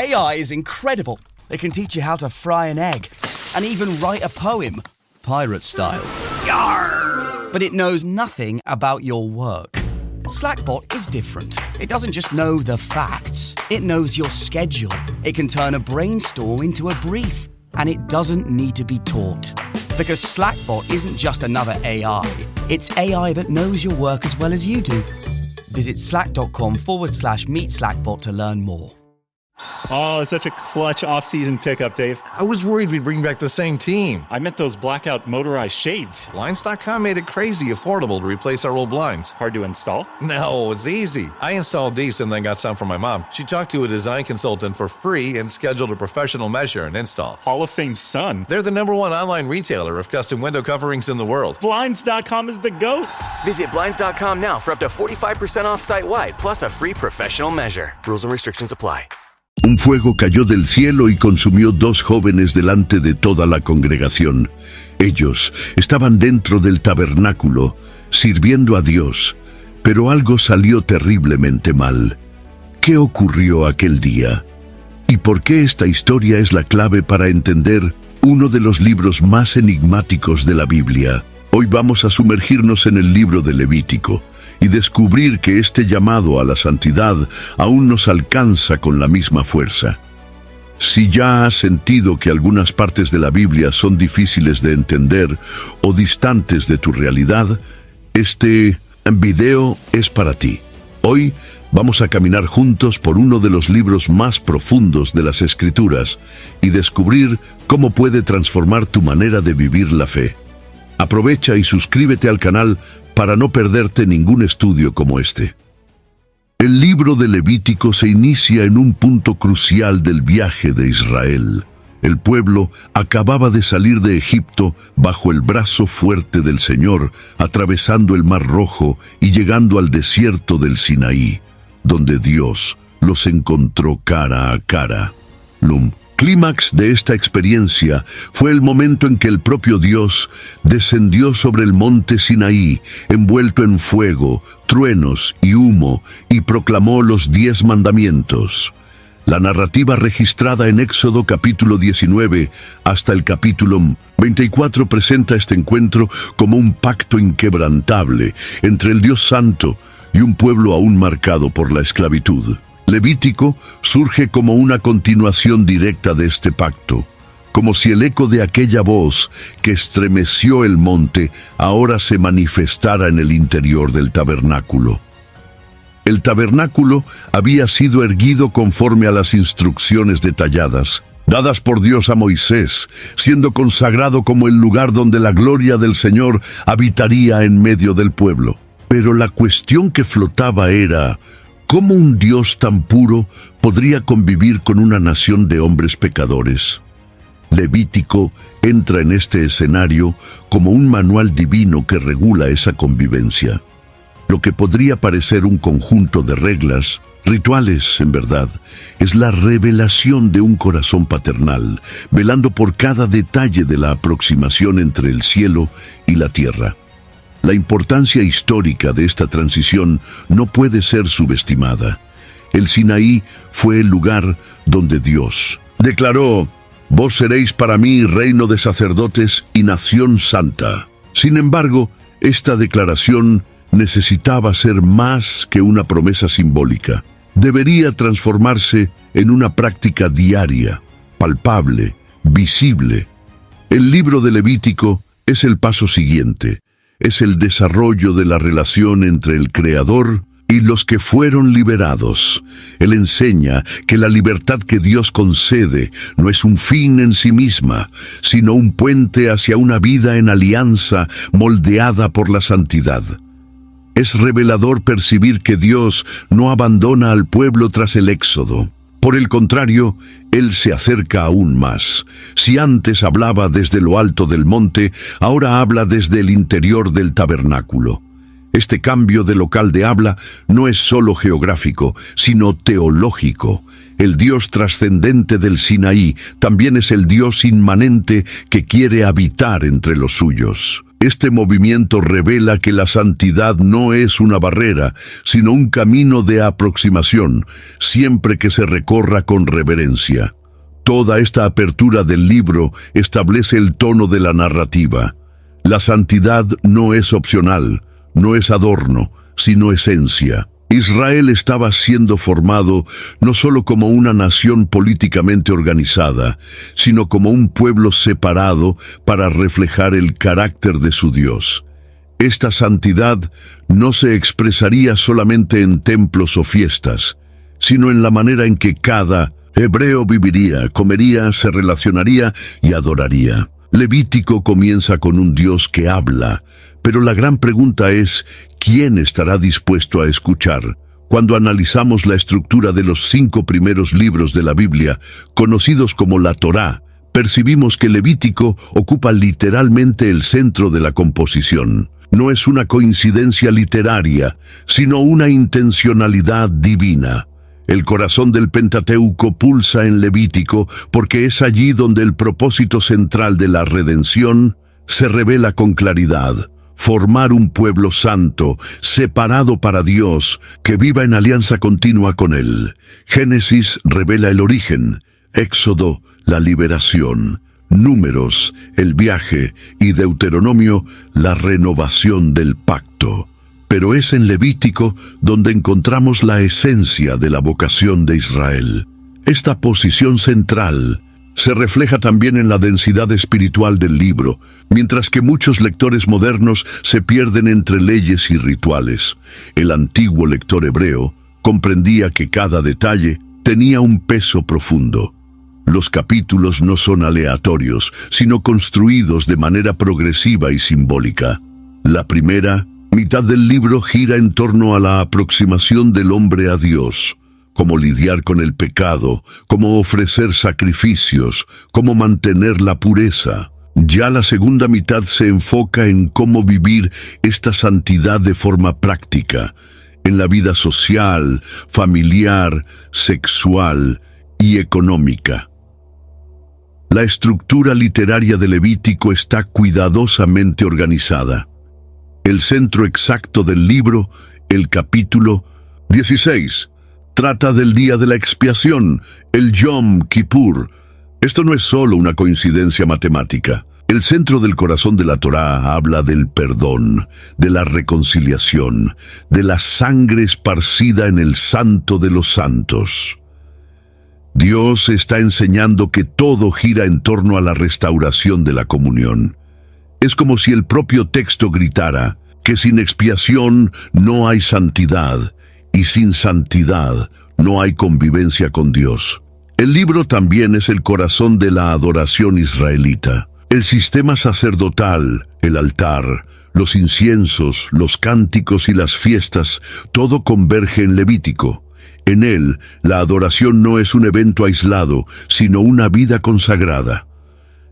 AI is incredible. It can teach you how to fry an egg and even write a poem, pirate style. Yarr! But it knows nothing about your work. Slackbot is different. It doesn't just know the facts. It knows your schedule. It can turn a brainstorm into a brief. And it doesn't need to be taught. Because Slackbot isn't just another AI. It's AI that knows your work as well as you do. Visit slack.com/meet Slackbot to learn more. Oh, such a clutch off-season pickup, Dave. I was worried we'd bring back the same team. I meant those blackout motorized shades. Blinds.com made it crazy affordable to replace our old blinds. Hard to install? No, it's easy. I installed these and then got some for my mom. She talked to a design consultant for free and scheduled a professional measure and install. Hall of Fame son. They're the #1 online retailer of custom window coverings in the world. Blinds.com is the GOAT. Visit Blinds.com now for up to 45% off site-wide, plus a free professional measure. Rules and restrictions apply. Un fuego cayó del cielo y consumió 2 jóvenes delante de toda la congregación. Ellos estaban dentro del tabernáculo, sirviendo a Dios, pero algo salió terriblemente mal. ¿Qué ocurrió aquel día? ¿Y por qué esta historia es la clave para entender uno de los libros más enigmáticos de la Biblia? Hoy vamos a sumergirnos en el libro de Levítico y descubrir que este llamado a la santidad aún nos alcanza con la misma fuerza. Si ya has sentido que algunas partes de la Biblia son difíciles de entender o distantes de tu realidad, este video es para ti. Hoy vamos a caminar juntos por uno de los libros más profundos de las Escrituras y descubrir cómo puede transformar tu manera de vivir la fe. Aprovecha y suscríbete al canal para no perderte ningún estudio como este. El libro de Levítico se inicia en un punto crucial del viaje de Israel. El pueblo acababa de salir de Egipto bajo el brazo fuerte del Señor, atravesando el Mar Rojo y llegando al desierto del Sinaí, donde Dios los encontró cara a cara. Clímax de esta experiencia fue el momento en que el propio Dios descendió sobre el monte Sinaí, envuelto en fuego, truenos y humo, y proclamó los 10 mandamientos. La narrativa registrada en Éxodo capítulo 19 hasta el capítulo 24 presenta este encuentro como un pacto inquebrantable entre el Dios Santo y un pueblo aún marcado por la esclavitud. Levítico surge como una continuación directa de este pacto, como si el eco de aquella voz que estremeció el monte ahora se manifestara en el interior del tabernáculo. El tabernáculo había sido erguido conforme a las instrucciones detalladas, dadas por Dios a Moisés, siendo consagrado como el lugar donde la gloria del Señor habitaría en medio del pueblo. Pero la cuestión que flotaba era: ¿cómo un Dios tan puro podría convivir con una nación de hombres pecadores? Levítico entra en este escenario como un manual divino que regula esa convivencia. Lo que podría parecer un conjunto de reglas, rituales, en verdad, es la revelación de un corazón paternal, velando por cada detalle de la aproximación entre el cielo y la tierra. La importancia histórica de esta transición no puede ser subestimada. El Sinaí fue el lugar donde Dios declaró: «Vos seréis para mí reino de sacerdotes y nación santa». Sin embargo, esta declaración necesitaba ser más que una promesa simbólica. Debería transformarse en una práctica diaria, palpable, visible. El libro de Levítico es el paso siguiente. Es el desarrollo de la relación entre el Creador y los que fueron liberados. Él enseña que la libertad que Dios concede no es un fin en sí misma, sino un puente hacia una vida en alianza moldeada por la santidad. Es revelador percibir que Dios no abandona al pueblo tras el éxodo. Por el contrario, Él se acerca aún más. Si antes hablaba desde lo alto del monte, ahora habla desde el interior del tabernáculo. Este cambio de local de habla no es solo geográfico, sino teológico. El Dios trascendente del Sinaí también es el Dios inmanente que quiere habitar entre los suyos. Este movimiento revela que la santidad no es una barrera, sino un camino de aproximación, siempre que se recorra con reverencia. Toda esta apertura del libro establece el tono de la narrativa. La santidad no es opcional, no es adorno, sino esencia. Israel estaba siendo formado no solo como una nación políticamente organizada, sino como un pueblo separado para reflejar el carácter de su Dios. Esta santidad no se expresaría solamente en templos o fiestas, sino en la manera en que cada hebreo viviría, comería, se relacionaría y adoraría. Levítico comienza con un Dios que habla, pero la gran pregunta es, ¿quién estará dispuesto a escuchar? Cuando analizamos la estructura de los 5 primeros libros de la Biblia, conocidos como la Torá, percibimos que Levítico ocupa literalmente el centro de la composición. No es una coincidencia literaria, sino una intencionalidad divina. El corazón del Pentateuco pulsa en Levítico porque es allí donde el propósito central de la redención se revela con claridad. Formar un pueblo santo, separado para Dios, que viva en alianza continua con Él. Génesis revela el origen, Éxodo, la liberación, Números, el viaje, y Deuteronomio, la renovación del pacto. Pero es en Levítico donde encontramos la esencia de la vocación de Israel. Esta posición central se refleja también en la densidad espiritual del libro, mientras que muchos lectores modernos se pierden entre leyes y rituales. El antiguo lector hebreo comprendía que cada detalle tenía un peso profundo. Los capítulos no son aleatorios, sino construidos de manera progresiva y simbólica. La primera mitad del libro gira en torno a la aproximación del hombre a Dios, cómo lidiar con el pecado, cómo ofrecer sacrificios, cómo mantener la pureza. Ya la segunda mitad se enfoca en cómo vivir esta santidad de forma práctica, en la vida social, familiar, sexual y económica. La estructura literaria de Levítico está cuidadosamente organizada. El centro exacto del libro, el capítulo 16, trata del día de la expiación, el Yom Kippur. Esto no es solo una coincidencia matemática. El centro del corazón de la Torá habla del perdón, de la reconciliación, de la sangre esparcida en el Santo de los Santos. Dios está enseñando que todo gira en torno a la restauración de la comunión. Es como si el propio texto gritara que sin expiación no hay santidad, y sin santidad no hay convivencia con Dios. El libro también es el corazón de la adoración israelita. El sistema sacerdotal, el altar, los inciensos, los cánticos y las fiestas, todo converge en Levítico. En él, la adoración no es un evento aislado, sino una vida consagrada.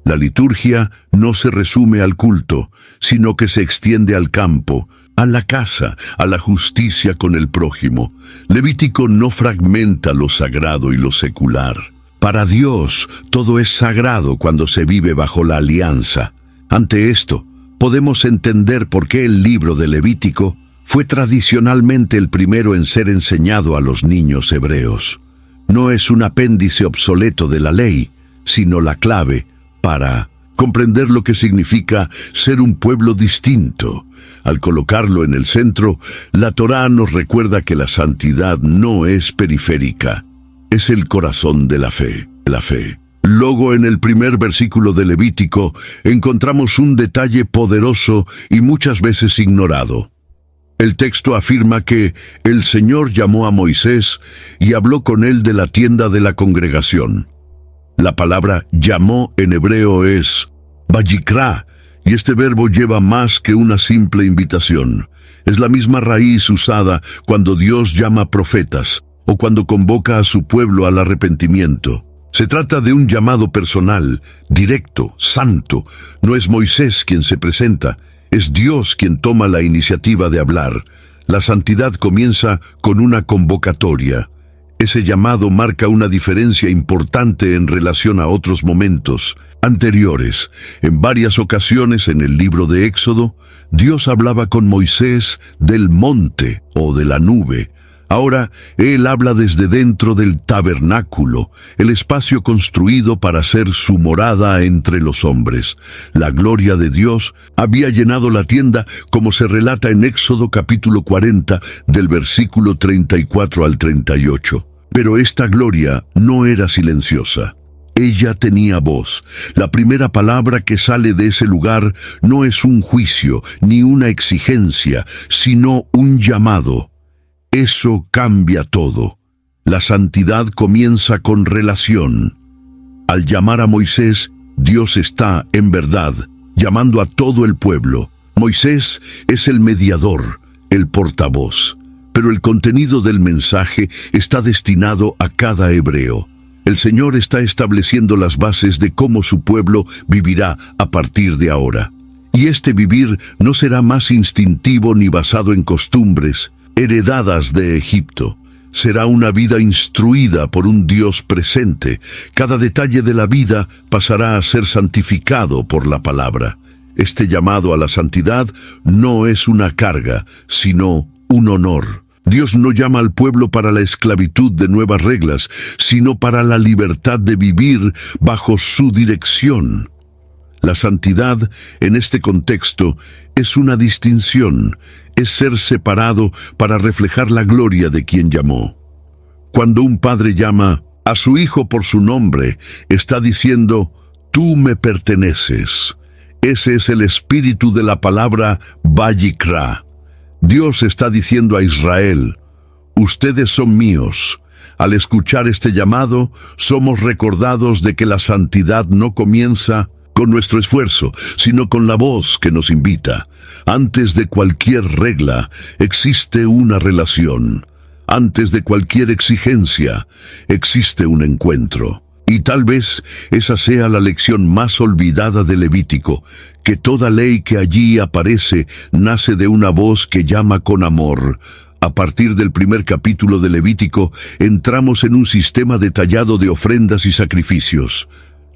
La liturgia no se resume al culto, sino que se extiende al campo, a la casa, a la justicia con el prójimo. Levítico no fragmenta lo sagrado y lo secular. Para Dios, todo es sagrado cuando se vive bajo la alianza. Ante esto, podemos entender por qué el libro de Levítico fue tradicionalmente el primero en ser enseñado a los niños hebreos. No es un apéndice obsoleto de la ley, sino la clave para comprender lo que significa ser un pueblo distinto. Al colocarlo en el centro, la Torá nos recuerda que la santidad no es periférica, es el corazón de la fe. Luego, en el primer versículo de Levítico, encontramos un detalle poderoso y muchas veces ignorado. El texto afirma que el Señor llamó a Moisés y habló con él de la tienda de la congregación. La palabra llamó en hebreo es vayikra, y este verbo lleva más que una simple invitación. Es la misma raíz usada cuando Dios llama profetas o cuando convoca a su pueblo al arrepentimiento. Se trata de un llamado personal, directo, santo. No es Moisés quien se presenta, Es Dios quien toma la iniciativa de hablar. La santidad comienza con una convocatoria. Ese llamado marca una diferencia importante en relación a otros momentos anteriores. En varias ocasiones en el libro de Éxodo, Dios hablaba con Moisés del monte o de la nube. Ahora, Él habla desde dentro del tabernáculo, el espacio construido para ser su morada entre los hombres. La gloria de Dios había llenado la tienda, como se relata en Éxodo capítulo 40, del versículo 34 al 38. Pero esta gloria no era silenciosa. Ella tenía voz. La primera palabra que sale de ese lugar no es un juicio ni una exigencia, sino un llamado. Eso cambia todo. La santidad comienza con relación. Al llamar a Moisés, Dios está, en verdad, llamando a todo el pueblo. Moisés es el mediador, el portavoz. Pero el contenido del mensaje está destinado a cada hebreo. El Señor está estableciendo las bases de cómo su pueblo vivirá a partir de ahora. Y este vivir no será más instintivo ni basado en costumbres heredadas de Egipto. Será una vida instruida por un Dios presente. Cada detalle de la vida pasará a ser santificado por la palabra. Este llamado a la santidad no es una carga, sino un honor. Dios no llama al pueblo para la esclavitud de nuevas reglas, sino para la libertad de vivir bajo su dirección. La santidad, en este contexto, es una distinción, es ser separado para reflejar la gloria de quien llamó. Cuando un padre llama a su hijo por su nombre, está diciendo, tú me perteneces. Ese es el espíritu de la palabra Vayikra. Dios está diciendo a Israel, ustedes son míos. Al escuchar este llamado, somos recordados de que la santidad no comienza con nuestro esfuerzo, sino con la voz que nos invita. Antes de cualquier regla, existe una relación. Antes de cualquier exigencia, existe un encuentro. Y tal vez esa sea la lección más olvidada de Levítico, que toda ley que allí aparece nace de una voz que llama con amor. A partir del primer capítulo de Levítico, entramos en un sistema detallado de ofrendas y sacrificios.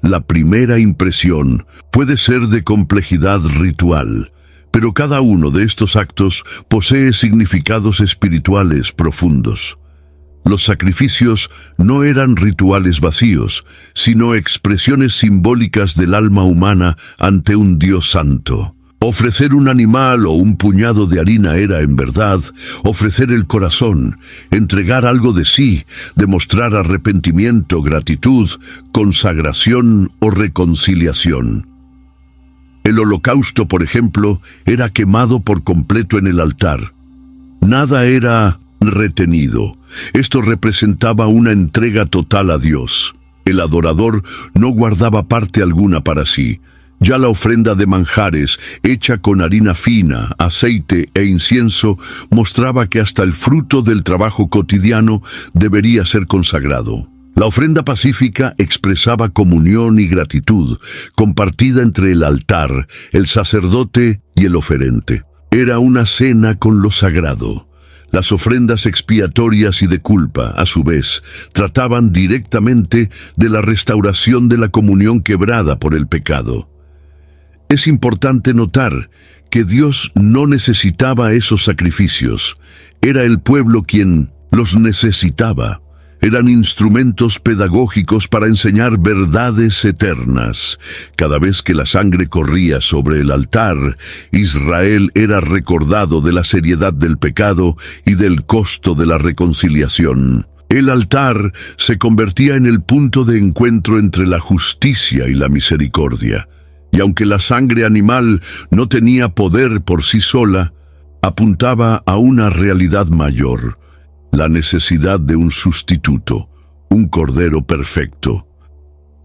La primera impresión puede ser de complejidad ritual, pero cada uno de estos actos posee significados espirituales profundos. Los sacrificios no eran rituales vacíos, sino expresiones simbólicas del alma humana ante un Dios santo. Ofrecer un animal o un puñado de harina era, en verdad, ofrecer el corazón, entregar algo de sí, demostrar arrepentimiento, gratitud, consagración o reconciliación. El holocausto, por ejemplo, era quemado por completo en el altar. Nada era retenido. Esto representaba una entrega total a Dios. El adorador no guardaba parte alguna para sí. Ya la ofrenda de manjares, hecha con harina fina, aceite e incienso, mostraba que hasta el fruto del trabajo cotidiano debería ser consagrado. La ofrenda pacífica expresaba comunión y gratitud, compartida entre el altar, el sacerdote y el oferente. Era una cena con lo sagrado. Las ofrendas expiatorias y de culpa, a su vez, trataban directamente de la restauración de la comunión quebrada por el pecado. Es importante notar que Dios no necesitaba esos sacrificios. Era el pueblo quien los necesitaba. Eran instrumentos pedagógicos para enseñar verdades eternas. Cada vez que la sangre corría sobre el altar, Israel era recordado de la seriedad del pecado y del costo de la reconciliación. El altar se convertía en el punto de encuentro entre la justicia y la misericordia. Y aunque la sangre animal no tenía poder por sí sola, apuntaba a una realidad mayor, la necesidad de un sustituto, un cordero perfecto.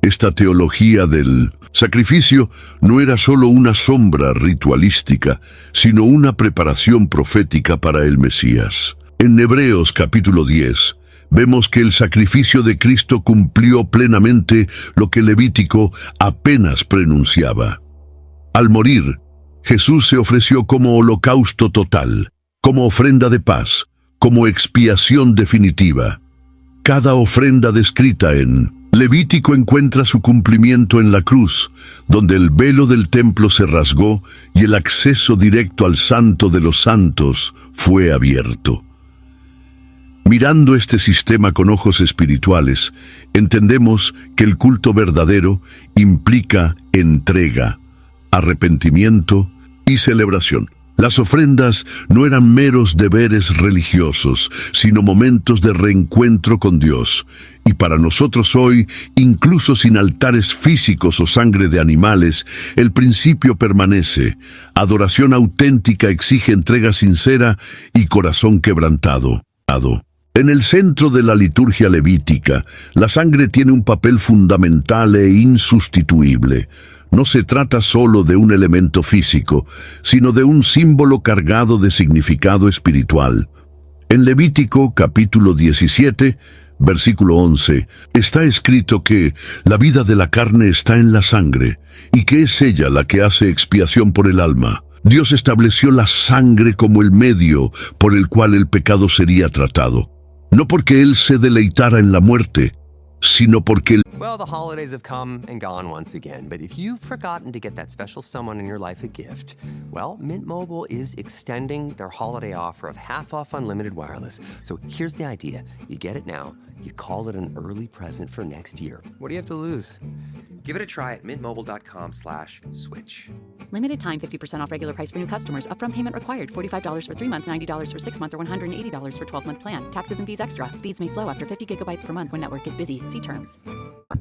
Esta teología del sacrificio no era solo una sombra ritualística, sino una preparación profética para el Mesías. En Hebreos capítulo 10, vemos que el sacrificio de Cristo cumplió plenamente lo que Levítico apenas pronunciaba. Al morir, Jesús se ofreció como holocausto total, como ofrenda de paz, como expiación definitiva. Cada ofrenda descrita en Levítico encuentra su cumplimiento en la cruz, donde el velo del templo se rasgó y el acceso directo al Santo de los Santos fue abierto. Mirando este sistema con ojos espirituales, entendemos que el culto verdadero implica entrega, arrepentimiento y celebración. Las ofrendas no eran meros deberes religiosos, sino momentos de reencuentro con Dios. Y para nosotros hoy, incluso sin altares físicos o sangre de animales, el principio permanece. Adoración auténtica exige entrega sincera y corazón quebrantado. En el centro de la liturgia levítica, la sangre tiene un papel fundamental e insustituible. No se trata solo de un elemento físico, sino de un símbolo cargado de significado espiritual. En Levítico capítulo 17, versículo 11, está escrito que la vida de la carne está en la sangre, y que es ella la que hace expiación por el alma. Dios estableció la sangre como el medio por el cual el pecado sería tratado. No porque Él se deleitara en la muerte, sino porque Well, the holidays have come and gone once again, but if you've forgotten to get that special someone in your life a gift, well, Mint Mobile is extending their holiday offer of half off unlimited wireless. So here's the idea. You get it now, you call it an early present for next year. What do you have to lose? Give it a try at mintmobile.com/switch. Limited time 50% off regular price for new customers. Upfront payment required. $45 for 3 months, $90 for 6 months, or $180 for 12-month plan. Taxes and fees extra. Speeds may slow after 50 gigabytes per month when network is busy. See terms.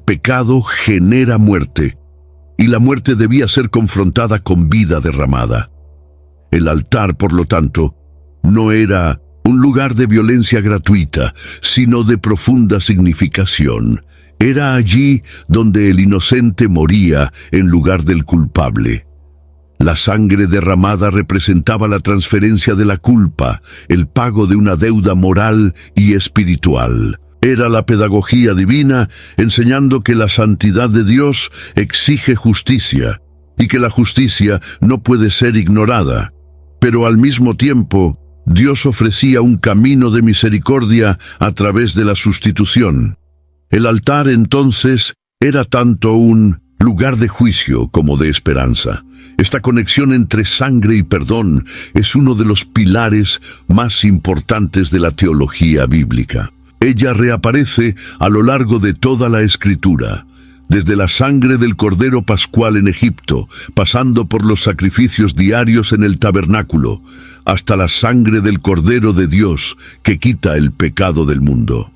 pecado genera muerte, y la muerte debía ser confrontada con vida derramada. El altar, por lo tanto, no era un lugar de violencia gratuita, sino de profunda significación. Era allí donde el inocente moría en lugar del culpable. La sangre derramada representaba la transferencia de la culpa, el pago de una deuda moral y espiritual. Era la pedagogía divina enseñando que la santidad de Dios exige justicia y que la justicia no puede ser ignorada. Pero al mismo tiempo, Dios ofrecía un camino de misericordia a través de la sustitución. El altar entonces era tanto un lugar de juicio como de esperanza. Esta conexión entre sangre y perdón es uno de los pilares más importantes de la teología bíblica. Ella reaparece a lo largo de toda la Escritura, desde la sangre del Cordero Pascual en Egipto, pasando por los sacrificios diarios en el tabernáculo, hasta la sangre del Cordero de Dios que quita el pecado del mundo.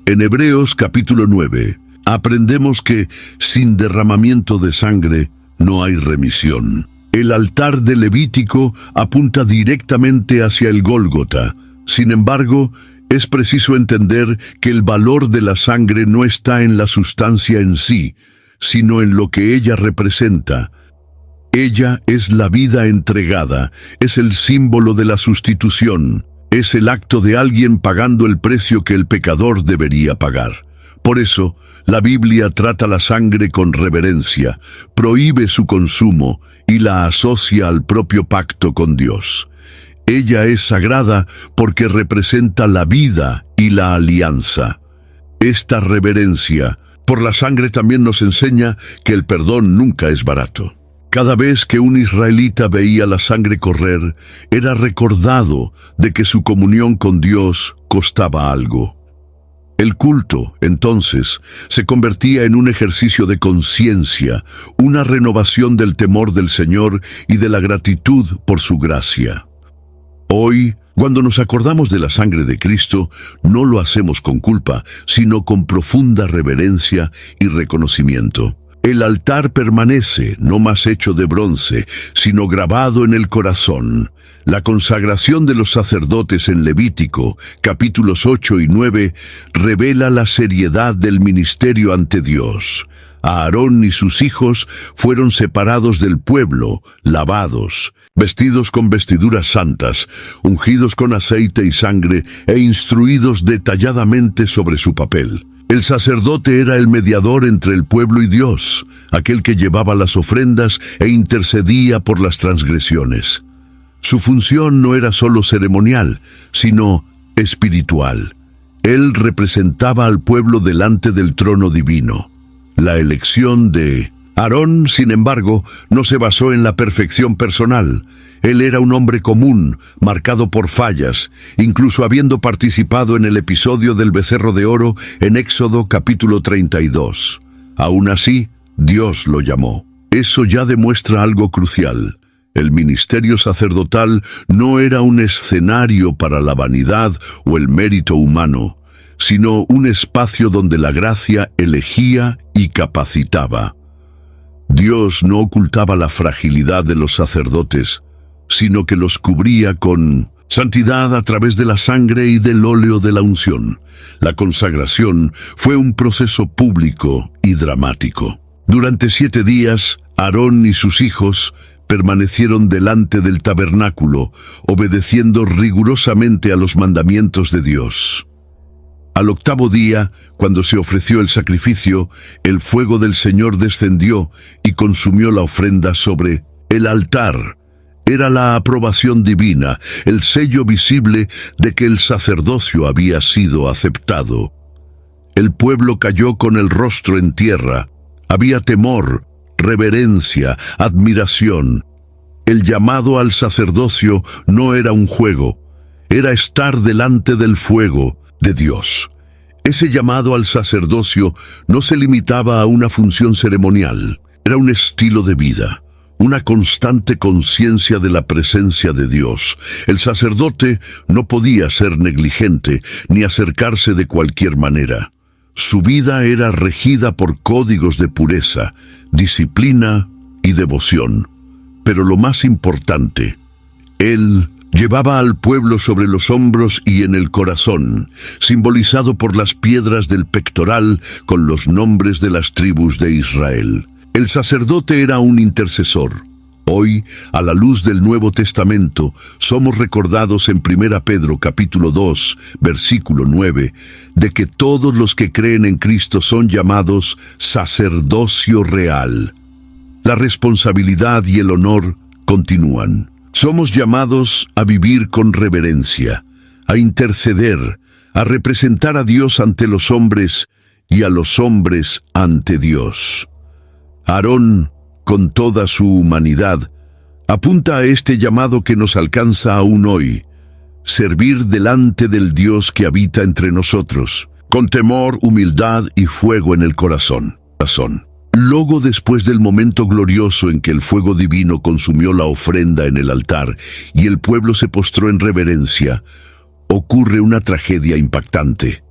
En Hebreos capítulo 9, aprendemos que sin derramamiento de sangre no hay remisión. El altar de Levítico apunta directamente hacia el Gólgota. Sin embargo, es preciso entender que el valor de la sangre no está en la sustancia en sí, sino en lo que ella representa. Ella es la vida entregada, es el símbolo de la sustitución, es el acto de alguien pagando el precio que el pecador debería pagar. Por eso, la Biblia trata la sangre con reverencia, prohíbe su consumo y la asocia al propio pacto con Dios. Ella es sagrada porque representa la vida y la alianza. Esta reverencia por la sangre también nos enseña que el perdón nunca es barato. Cada vez que un israelita veía la sangre correr, era recordado de que su comunión con Dios costaba algo. El culto, entonces, se convertía en un ejercicio de conciencia, una renovación del temor del Señor y de la gratitud por su gracia. Hoy, cuando nos acordamos de la sangre de Cristo, no lo hacemos con culpa, sino con profunda reverencia y reconocimiento. El altar permanece, no más hecho de bronce, sino grabado en el corazón. La consagración de los sacerdotes en Levítico, capítulos 8 y 9, revela la seriedad del ministerio ante Dios. Aarón y sus hijos fueron separados del pueblo, lavados, vestidos con vestiduras santas, ungidos con aceite y sangre e instruidos detalladamente sobre su papel. El sacerdote era el mediador entre el pueblo y Dios, aquel que llevaba las ofrendas e intercedía por las transgresiones. Su función no era solo ceremonial, sino espiritual. Él representaba al pueblo delante del trono divino. La elección de Aarón, sin embargo, no se basó en la perfección personal. Él era un hombre común, marcado por fallas, incluso habiendo participado en el episodio del becerro de oro en Éxodo capítulo 32. Aún así, Dios lo llamó. Eso ya demuestra algo crucial. El ministerio sacerdotal no era un escenario para la vanidad o el mérito humano, sino un espacio donde la gracia elegía y capacitaba. Dios no ocultaba la fragilidad de los sacerdotes, sino que los cubría con santidad a través de la sangre y del óleo de la unción. La consagración fue un proceso público y dramático. Durante 7 días, Aarón y sus hijos permanecieron delante del tabernáculo, obedeciendo rigurosamente a los mandamientos de Dios. Al 8º día, cuando se ofreció el sacrificio, el fuego del Señor descendió y consumió la ofrenda sobre el altar. Era la aprobación divina, el sello visible de que el sacerdocio había sido aceptado. El pueblo cayó con el rostro en tierra. Había temor, reverencia, admiración. El llamado al sacerdocio no era un juego, era estar delante del fuego de Dios. Ese llamado al sacerdocio no se limitaba a una función ceremonial, era un estilo de vida, una constante conciencia de la presencia de Dios. El sacerdote no podía ser negligente ni acercarse de cualquier manera. Su vida era regida por códigos de pureza, disciplina y devoción. Pero lo más importante, él llevaba al pueblo sobre los hombros y en el corazón, simbolizado por las piedras del pectoral con los nombres de las tribus de Israel. El sacerdote era un intercesor. Hoy, a la luz del Nuevo Testamento, somos recordados en 1 Pedro capítulo 2, versículo 9, de que todos los que creen en Cristo son llamados sacerdocio real. La responsabilidad y el honor continúan. Somos llamados a vivir con reverencia, a interceder, a representar a Dios ante los hombres y a los hombres ante Dios. Aarón, con toda su humanidad, apunta a este llamado que nos alcanza aún hoy: servir delante del Dios que habita entre nosotros, con temor, humildad y fuego en el corazón. Luego, después del momento glorioso en que el fuego divino consumió la ofrenda en el altar y el pueblo se postró en reverencia, ocurre una tragedia impactante.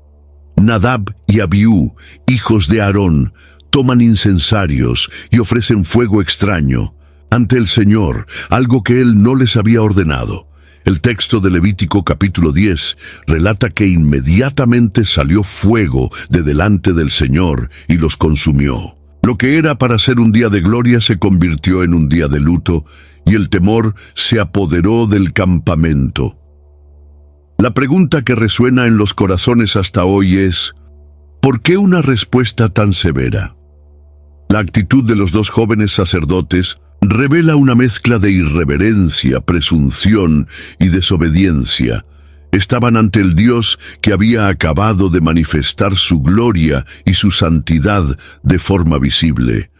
Nadab y Abiú, hijos de Aarón, toman incensarios y ofrecen fuego extraño ante el Señor, algo que Él no les había ordenado. El texto de Levítico capítulo 10 relata que inmediatamente salió fuego de delante del Señor y los consumió. Lo que era para ser un día de gloria se convirtió en un día de luto, y el temor se apoderó del campamento. La pregunta que resuena en los corazones hasta hoy es: ¿por qué una respuesta tan severa? La actitud de los 2 jóvenes sacerdotes revela una mezcla de irreverencia, presunción y desobediencia. Estaban ante el Dios que había acabado de manifestar su gloria y su santidad de forma visible.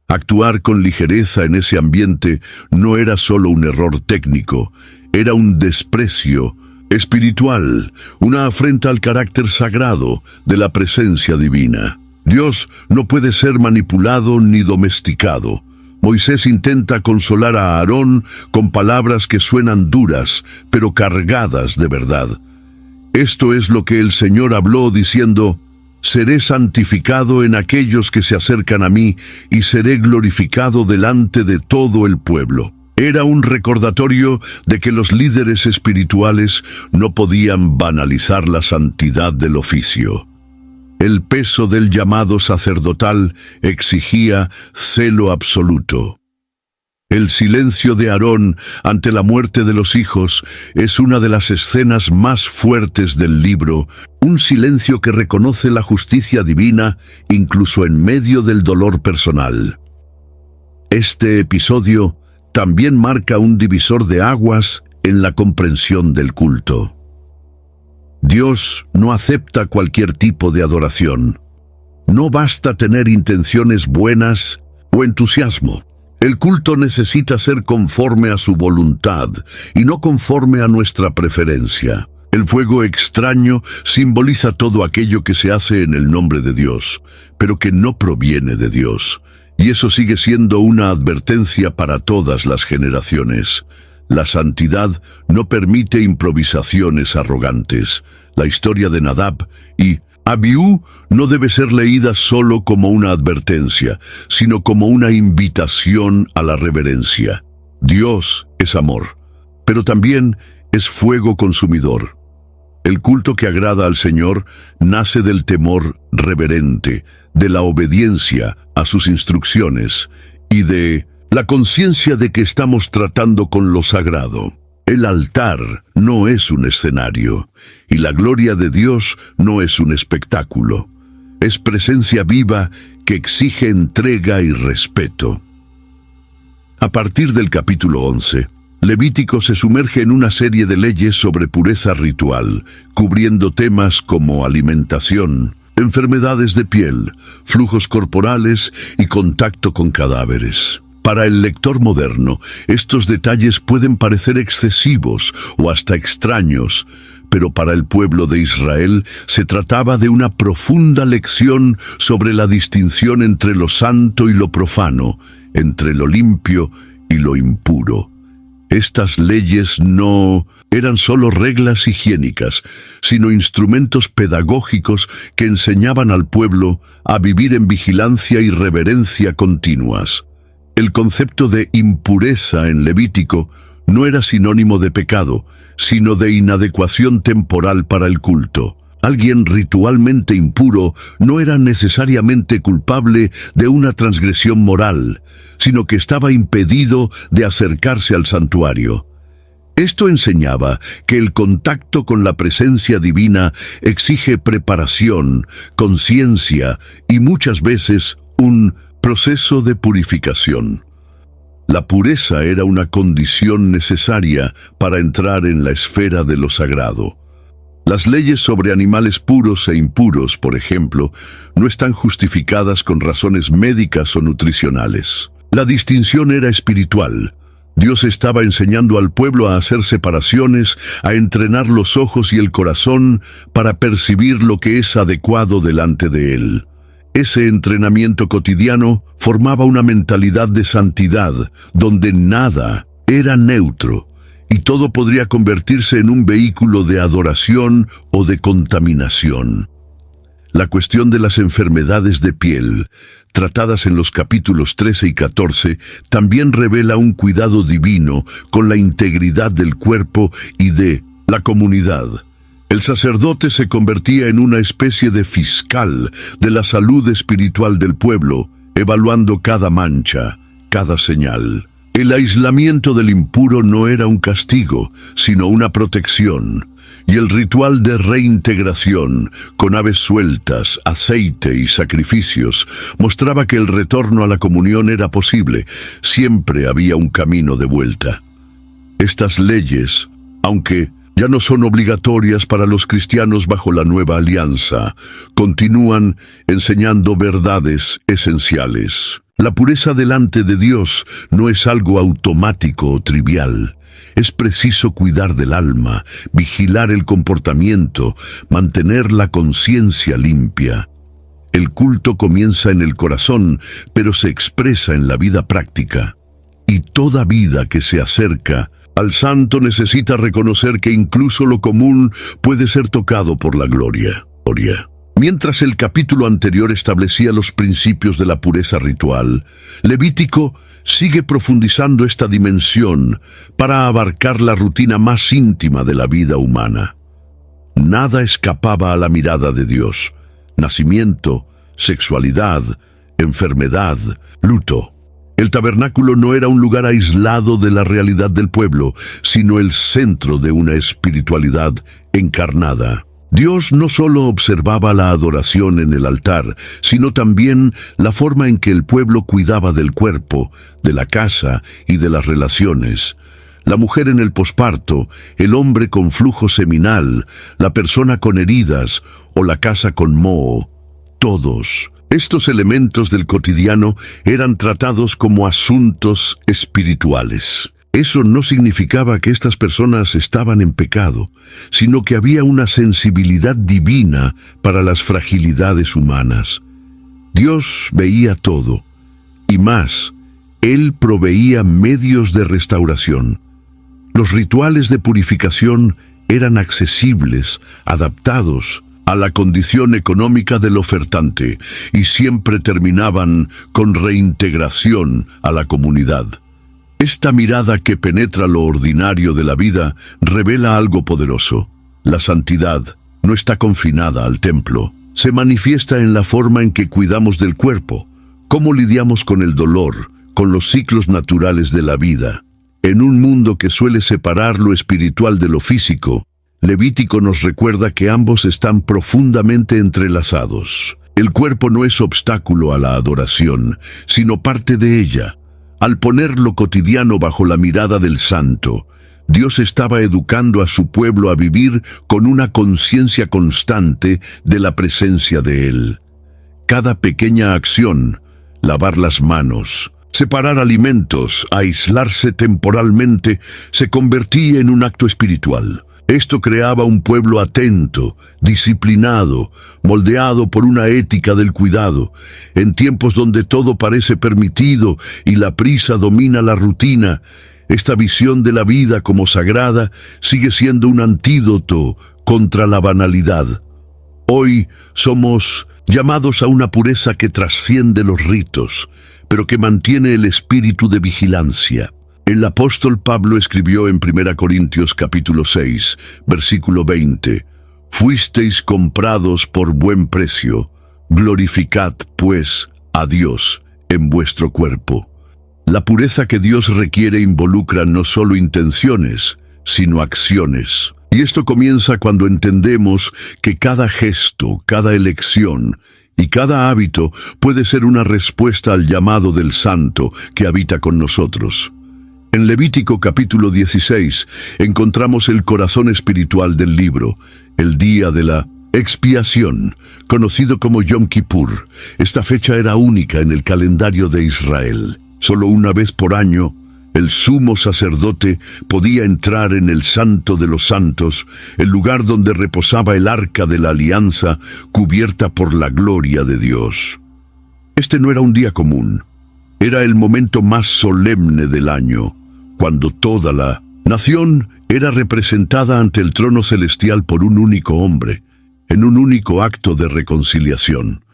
Actuar con ligereza en ese ambiente no era solo un error técnico, era un desprecio espiritual, una afrenta al carácter sagrado de la presencia divina. Dios no puede ser manipulado ni domesticado. Moisés intenta consolar a Aarón con palabras que suenan duras, pero cargadas de verdad. Esto es lo que el Señor habló diciendo: seré santificado en aquellos que se acercan a mí y seré glorificado delante de todo el pueblo. Era un recordatorio de que los líderes espirituales no podían banalizar la santidad del oficio. El peso del llamado sacerdotal exigía celo absoluto. El silencio de Aarón ante la muerte de los hijos es una de las escenas más fuertes del libro, un silencio que reconoce la justicia divina incluso en medio del dolor personal. Este episodio también marca un divisor de aguas en la comprensión del culto. Dios no acepta cualquier tipo de adoración. No basta tener intenciones buenas o entusiasmo. El culto necesita ser conforme a su voluntad y no conforme a nuestra preferencia. El fuego extraño simboliza todo aquello que se hace en el nombre de Dios, pero que no proviene de Dios. Y eso sigue siendo una advertencia para todas las generaciones. La santidad no permite improvisaciones arrogantes. La historia de Nadab y Abiú no debe ser leída solo como una advertencia, sino como una invitación a la reverencia. Dios es amor, pero también es fuego consumidor. El culto que agrada al Señor nace del temor reverente, de la obediencia a sus instrucciones y de la conciencia de que estamos tratando con lo sagrado. El altar no es un escenario, y la gloria de Dios no es un espectáculo. Es presencia viva que exige entrega y respeto. A partir del capítulo 11, Levítico se sumerge en una serie de leyes sobre pureza ritual, cubriendo temas como alimentación, enfermedades de piel, flujos corporales y contacto con cadáveres. Para el lector moderno, estos detalles pueden parecer excesivos o hasta extraños, pero para el pueblo de Israel se trataba de una profunda lección sobre la distinción entre lo santo y lo profano, entre lo limpio y lo impuro. Estas leyes no eran solo reglas higiénicas, sino instrumentos pedagógicos que enseñaban al pueblo a vivir en vigilancia y reverencia continuas. El concepto de impureza en Levítico no era sinónimo de pecado, sino de inadecuación temporal para el culto. Alguien ritualmente impuro no era necesariamente culpable de una transgresión moral, sino que estaba impedido de acercarse al santuario. Esto enseñaba que el contacto con la presencia divina exige preparación, conciencia y muchas veces un proceso de purificación. La pureza era una condición necesaria para entrar en la esfera de lo sagrado. Las leyes sobre animales puros e impuros, por ejemplo, no están justificadas con razones médicas o nutricionales. La distinción era espiritual. Dios estaba enseñando al pueblo a hacer separaciones, a entrenar los ojos y el corazón para percibir lo que es adecuado delante de Él. Ese entrenamiento cotidiano formaba una mentalidad de santidad, donde nada era neutro, y todo podría convertirse en un vehículo de adoración o de contaminación. La cuestión de las enfermedades de piel, tratadas en los capítulos 13 y 14, también revela un cuidado divino con la integridad del cuerpo y de la comunidad. El sacerdote se convertía en una especie de fiscal de la salud espiritual del pueblo, evaluando cada mancha, cada señal. El aislamiento del impuro no era un castigo, sino una protección, y el ritual de reintegración, con aves sueltas, aceite y sacrificios, mostraba que el retorno a la comunión era posible. Siempre había un camino de vuelta. Estas leyes, aunque ya no son obligatorias para los cristianos bajo la nueva alianza, continúan enseñando verdades esenciales. La pureza delante de Dios no es algo automático o trivial. Es preciso cuidar del alma, vigilar el comportamiento, mantener la conciencia limpia. El culto comienza en el corazón, pero se expresa en la vida práctica. Y toda vida que se acerca al santo necesita reconocer que incluso lo común puede ser tocado por la gloria. Mientras el capítulo anterior establecía los principios de la pureza ritual, Levítico sigue profundizando esta dimensión para abarcar la rutina más íntima de la vida humana. Nada escapaba a la mirada de Dios: nacimiento, sexualidad, enfermedad, luto. El tabernáculo no era un lugar aislado de la realidad del pueblo, sino el centro de una espiritualidad encarnada. Dios no solo observaba la adoración en el altar, sino también la forma en que el pueblo cuidaba del cuerpo, de la casa y de las relaciones. La mujer en el posparto, el hombre con flujo seminal, la persona con heridas o la casa con moho. Todos estos elementos del cotidiano eran tratados como asuntos espirituales. Eso no significaba que estas personas estaban en pecado, sino que había una sensibilidad divina para las fragilidades humanas. Dios veía todo, y más, Él proveía medios de restauración. Los rituales de purificación eran accesibles, adaptados a la condición económica del ofertante, y siempre terminaban con reintegración a la comunidad. Esta mirada que penetra lo ordinario de la vida revela algo poderoso. La santidad no está confinada al templo. Se manifiesta en la forma en que cuidamos del cuerpo, cómo lidiamos con el dolor, con los ciclos naturales de la vida. En un mundo que suele separar lo espiritual de lo físico, Levítico nos recuerda que ambos están profundamente entrelazados. El cuerpo no es obstáculo a la adoración, sino parte de ella. Al poner lo cotidiano bajo la mirada del santo, Dios estaba educando a su pueblo a vivir con una conciencia constante de la presencia de Él. Cada pequeña acción, lavar las manos, separar alimentos, aislarse temporalmente, se convertía en un acto espiritual. Esto creaba un pueblo atento, disciplinado, moldeado por una ética del cuidado. En tiempos donde todo parece permitido y la prisa domina la rutina, esta visión de la vida como sagrada sigue siendo un antídoto contra la banalidad. Hoy somos llamados a una pureza que trasciende los ritos, pero que mantiene el espíritu de vigilancia. El apóstol Pablo escribió en 1 Corintios capítulo 6, versículo 20, «Fuisteis comprados por buen precio, glorificad, pues, a Dios en vuestro cuerpo». La pureza que Dios requiere involucra no solo intenciones, sino acciones. Y esto comienza cuando entendemos que cada gesto, cada elección y cada hábito puede ser una respuesta al llamado del Santo que habita con nosotros. En Levítico capítulo 16 encontramos el corazón espiritual del libro, el día de la expiación, conocido como Yom Kippur. Esta fecha era única en el calendario de Israel. Solo una vez por año, el sumo sacerdote podía entrar en el Santo de los Santos, el lugar donde reposaba el arca de la alianza cubierta por la gloria de Dios. Este no era un día común. Era el momento más solemne del año, cuando toda la nación era representada ante el trono celestial por un único hombre, en un único acto de reconciliación.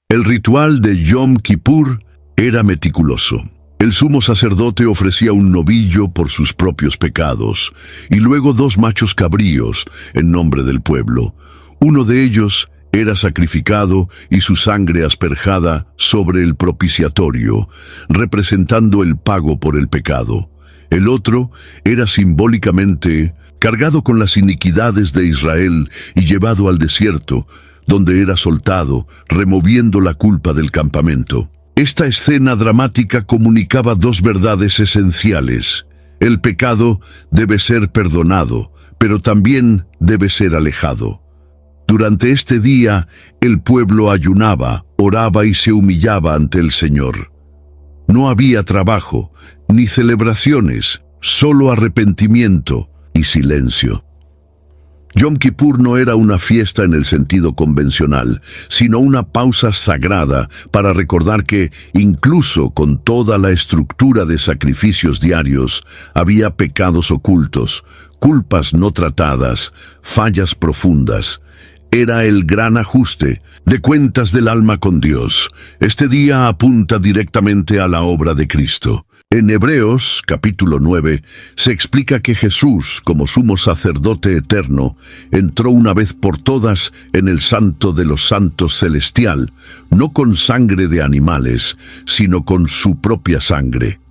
El ritual de Yom Kippur era meticuloso. El sumo sacerdote ofrecía un novillo por sus propios pecados, y luego 2 machos cabríos en nombre del pueblo. Uno de ellos era sacrificado y su sangre asperjada sobre el propiciatorio, representando el pago por el pecado. El otro era simbólicamente cargado con las iniquidades de Israel y llevado al desierto, donde era soltado, removiendo la culpa del campamento. Esta escena dramática comunicaba 2 verdades esenciales. El pecado debe ser perdonado, pero también debe ser alejado. Durante este día, el pueblo ayunaba, oraba y se humillaba ante el Señor. No había trabajo, ni celebraciones, solo arrepentimiento y silencio. Yom Kippur no era una fiesta en el sentido convencional, sino una pausa sagrada para recordar que, incluso con toda la estructura de sacrificios diarios, había pecados ocultos, culpas no tratadas, fallas profundas. Era el gran ajuste de cuentas del alma con Dios. Este día apunta directamente a la obra de Cristo. En Hebreos, capítulo 9, se explica que Jesús, como sumo sacerdote eterno, entró una vez por todas en el Santo de los Santos celestial, no con sangre de animales, sino con su propia sangre.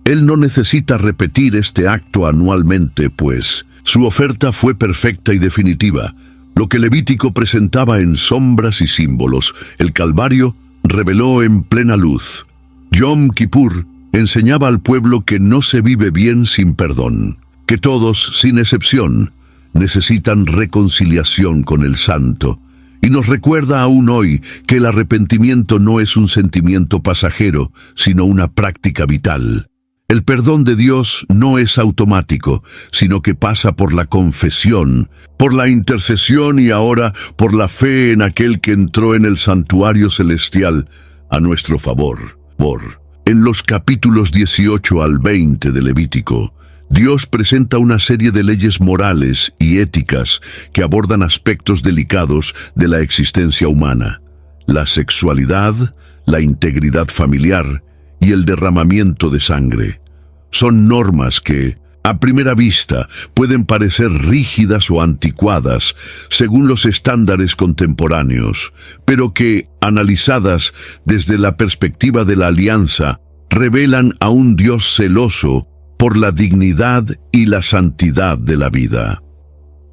Él no necesita repetir este acto anualmente, pues su oferta fue perfecta y definitiva. Lo que Levítico presentaba en sombras y símbolos, el Calvario reveló en plena luz. Yom Kippur enseñaba al pueblo que no se vive bien sin perdón, que todos, sin excepción, necesitan reconciliación con el Santo, y nos recuerda aún hoy que el arrepentimiento no es un sentimiento pasajero, sino una práctica vital. El perdón de Dios no es automático, sino que pasa por la confesión, por la intercesión y ahora por la fe en aquel que entró en el santuario celestial a nuestro favor. En los capítulos 18 al 20 de Levítico, Dios presenta una serie de leyes morales y éticas que abordan aspectos delicados de la existencia humana: la sexualidad, la integridad familiar y el derramamiento de sangre. Son normas que, a primera vista, pueden parecer rígidas o anticuadas según los estándares contemporáneos, pero que, analizadas desde la perspectiva de la alianza, revelan a un Dios celoso por la dignidad y la santidad de la vida.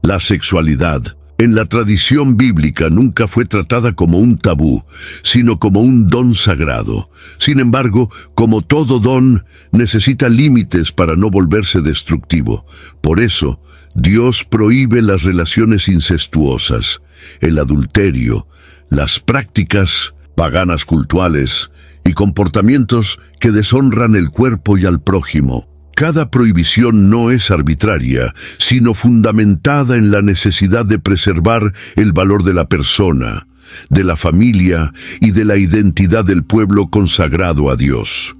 La sexualidad, en la tradición bíblica, nunca fue tratada como un tabú, sino como un don sagrado. Sin embargo, como todo don, necesita límites para no volverse destructivo. Por eso, Dios prohíbe las relaciones incestuosas, el adulterio, las prácticas paganas cultuales y comportamientos que deshonran el cuerpo y al prójimo. Cada prohibición no es arbitraria, sino fundamentada en la necesidad de preservar el valor de la persona, de la familia y de la identidad del pueblo consagrado a Dios.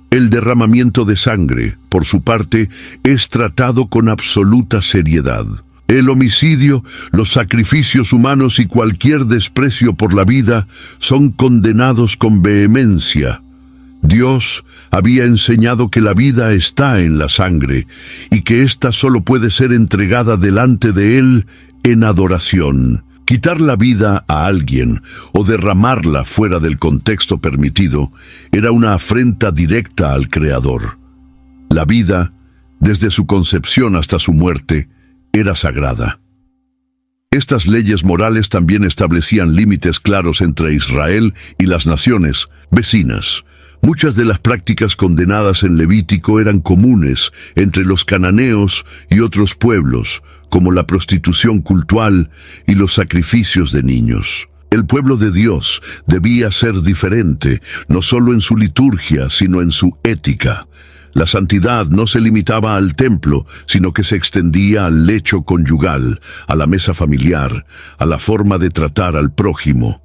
El derramamiento de sangre, por su parte, es tratado con absoluta seriedad. El homicidio, los sacrificios humanos y cualquier desprecio por la vida son condenados con vehemencia. Dios había enseñado que la vida está en la sangre y que ésta solo puede ser entregada delante de Él en adoración. Quitar la vida a alguien o derramarla fuera del contexto permitido era una afrenta directa al Creador. La vida, desde su concepción hasta su muerte, era sagrada. Estas leyes morales también establecían límites claros entre Israel y las naciones vecinas. Muchas de las prácticas condenadas en Levítico eran comunes entre los cananeos y otros pueblos, como la prostitución cultual y los sacrificios de niños. El pueblo de Dios debía ser diferente, no solo en su liturgia, sino en su ética. La santidad no se limitaba al templo, sino que se extendía al lecho conyugal, a la mesa familiar, a la forma de tratar al prójimo.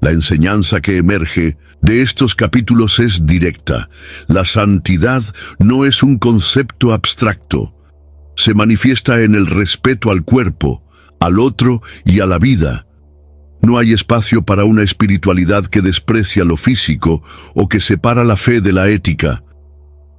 La enseñanza que emerge de estos capítulos es directa. La santidad no es un concepto abstracto. Se manifiesta en el respeto al cuerpo, al otro y a la vida. No hay espacio para una espiritualidad que desprecia lo físico o que separa la fe de la ética.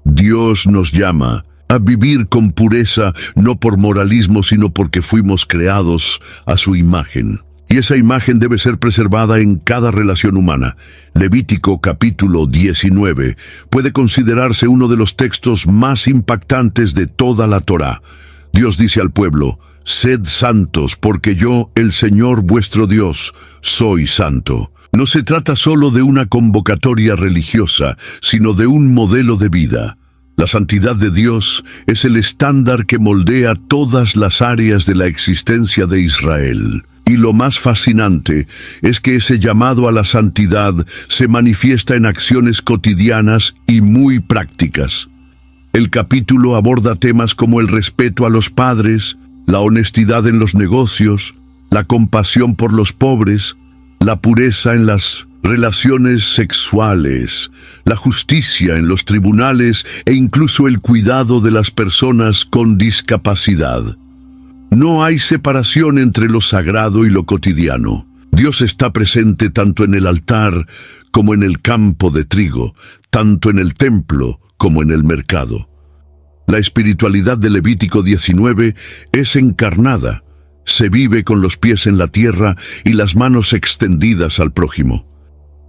Dios nos llama a vivir con pureza, no por moralismo, sino porque fuimos creados a su imagen. Y esa imagen debe ser preservada en cada relación humana. Levítico capítulo 19 puede considerarse uno de los textos más impactantes de toda la Torá. Dios dice al pueblo: «Sed santos, porque yo, el Señor vuestro Dios, soy santo». No se trata solo de una convocatoria religiosa, sino de un modelo de vida. La santidad de Dios es el estándar que moldea todas las áreas de la existencia de Israel. Y lo más fascinante es que ese llamado a la santidad se manifiesta en acciones cotidianas y muy prácticas. El capítulo aborda temas como el respeto a los padres, la honestidad en los negocios, la compasión por los pobres, la pureza en las relaciones sexuales, la justicia en los tribunales e incluso el cuidado de las personas con discapacidad. No hay separación entre lo sagrado y lo cotidiano. Dios está presente tanto en el altar como en el campo de trigo, tanto en el templo como en el mercado. La espiritualidad de Levítico 19 es encarnada. Se vive con los pies en la tierra y las manos extendidas al prójimo.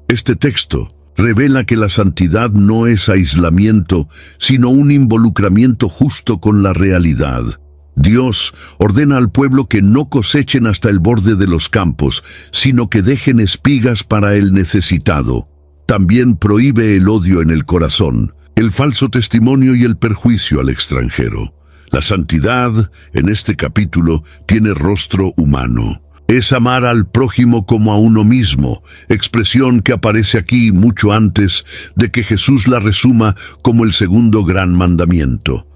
Este texto revela que la santidad no es aislamiento, sino un involucramiento justo con la realidad. Dios ordena al pueblo que no cosechen hasta el borde de los campos, sino que dejen espigas para el necesitado. También prohíbe el odio en el corazón, el falso testimonio y el perjuicio al extranjero. La santidad, en este capítulo, tiene rostro humano. Es amar al prójimo como a uno mismo, expresión que aparece aquí mucho antes de que Jesús la resuma como el segundo gran mandamiento.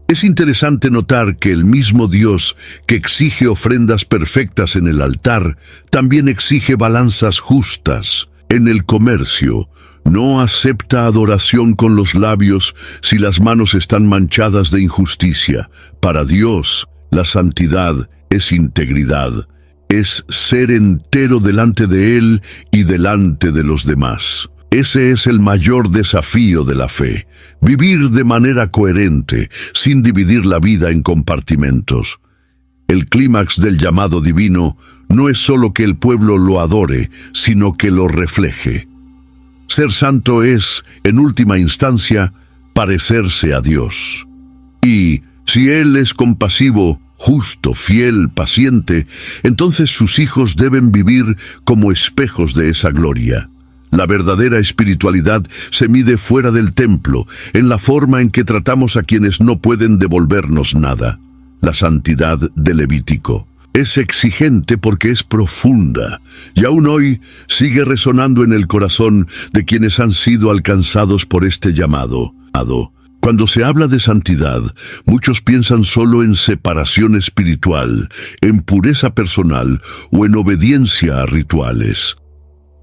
Es interesante notar que el mismo Dios que exige ofrendas perfectas en el altar, también exige balanzas justas. En el comercio, no acepta adoración con los labios si las manos están manchadas de injusticia. Para Dios, la santidad es integridad, es ser entero delante de Él y delante de los demás. Ese es el mayor desafío de la fe, vivir de manera coherente, sin dividir la vida en compartimentos. El clímax del llamado divino no es solo que el pueblo lo adore, sino que lo refleje. Ser santo es, en última instancia, parecerse a Dios. Y si Él es compasivo, justo, fiel, paciente, entonces sus hijos deben vivir como espejos de esa gloria. La verdadera espiritualidad se mide fuera del templo, en la forma en que tratamos a quienes no pueden devolvernos nada. La santidad de Levítico es exigente porque es profunda, y aún hoy sigue resonando en el corazón de quienes han sido alcanzados por este llamado. Cuando se habla de santidad, muchos piensan solo en separación espiritual, en pureza personal o en obediencia a rituales.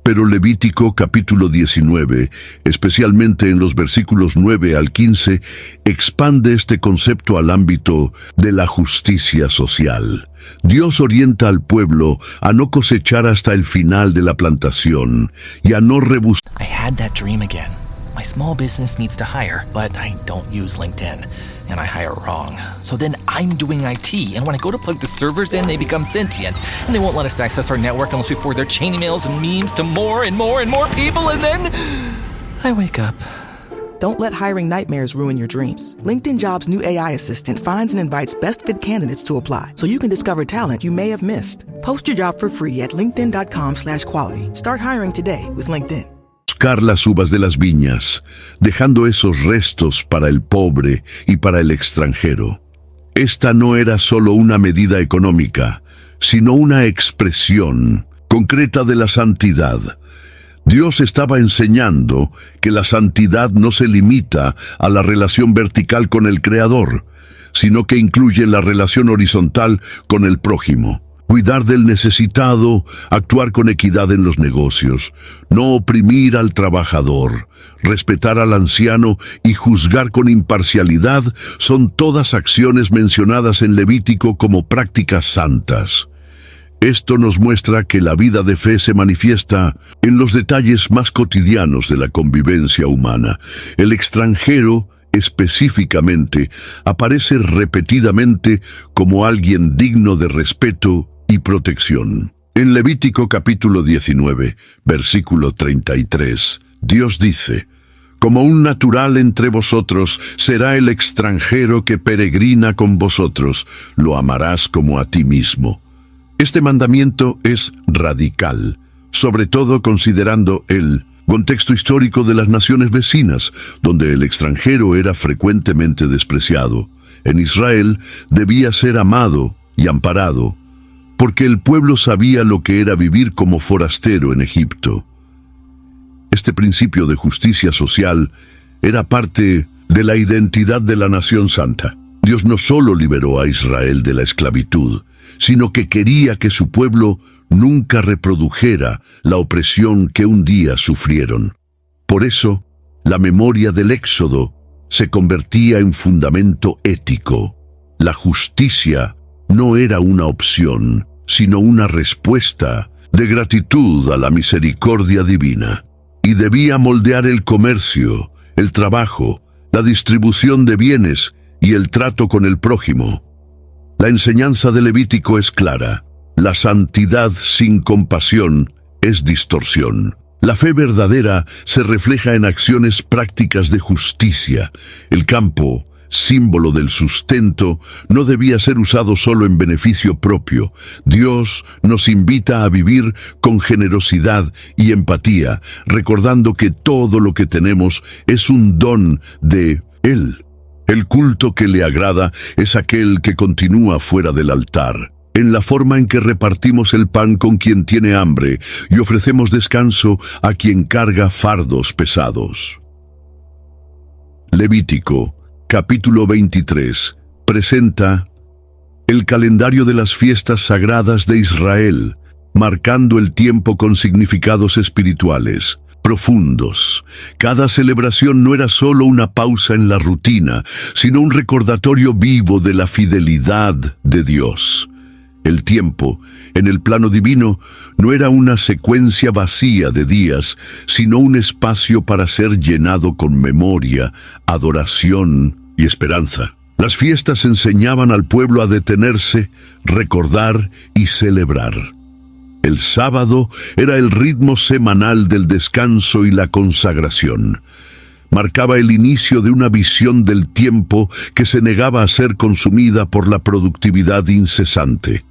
Pero Levítico capítulo 19, especialmente en los versículos 9 al 15, expande este concepto al ámbito de la justicia social. Dios orienta al pueblo a no cosechar hasta el final de la plantación y a no rebuscar. I had that dream again. My small business needs to hire, but I don't use LinkedIn, and I hire wrong. So then I'm doing IT, and when I go to plug the servers in, they become sentient, and they won't let us access our network unless we forward their chain emails and memes to more and more and more people, and then I wake up. Don't let hiring nightmares ruin your dreams. LinkedIn Jobs' new AI assistant finds and invites best-fit candidates to apply, so you can discover talent you may have missed. Post your job for free at linkedin.com/quality. Start hiring today with LinkedIn. Buscar las uvas de las viñas, dejando esos restos para el pobre y para el extranjero. Esta no era solo una medida económica, sino una expresión concreta de la santidad. Dios estaba enseñando que la santidad no se limita a la relación vertical con el Creador, sino que incluye la relación horizontal con el prójimo. Cuidar del necesitado, actuar con equidad en los negocios, no oprimir al trabajador, respetar al anciano y juzgar con imparcialidad son todas acciones mencionadas en Levítico como prácticas santas. Esto nos muestra que la vida de fe se manifiesta en los detalles más cotidianos de la convivencia humana. El extranjero, específicamente, aparece repetidamente como alguien digno de respeto y protección. En Levítico capítulo 19, versículo 33, Dios dice: «Como un natural entre vosotros será el extranjero que peregrina con vosotros, lo amarás como a ti mismo». Este mandamiento es radical, sobre todo considerando el contexto histórico de las naciones vecinas, donde el extranjero era frecuentemente despreciado. En Israel debía ser amado y amparado, porque el pueblo sabía lo que era vivir como forastero en Egipto. Este principio de justicia social era parte de la identidad de la nación santa. Dios no solo liberó a Israel de la esclavitud, sino que quería que su pueblo nunca reprodujera la opresión que un día sufrieron. Por eso, la memoria del Éxodo se convertía en fundamento ético. La justicia no era una opción, sino una respuesta de gratitud a la misericordia divina. Y debía moldear el comercio, el trabajo, la distribución de bienes y el trato con el prójimo. La enseñanza de Levítico es clara. La santidad sin compasión es distorsión. La fe verdadera se refleja en acciones prácticas de justicia. El campo, símbolo del sustento, no debía ser usado solo en beneficio propio. Dios nos invita a vivir con generosidad y empatía, recordando que todo lo que tenemos es un don de Él. El culto que le agrada es aquel que continúa fuera del altar, en la forma en que repartimos el pan con quien tiene hambre y ofrecemos descanso a quien carga fardos pesados. Levítico, capítulo 23, presenta el calendario de las fiestas sagradas de Israel, marcando el tiempo con significados espirituales profundos. Cada celebración no era solo una pausa en la rutina, sino un recordatorio vivo de la fidelidad de Dios. El tiempo, en el plano divino, no era una secuencia vacía de días, sino un espacio para ser llenado con memoria, adoración y esperanza. Las fiestas enseñaban al pueblo a detenerse, recordar y celebrar. El sábado era el ritmo semanal del descanso y la consagración. Marcaba el inicio de una visión del tiempo que se negaba a ser consumida por la productividad incesante.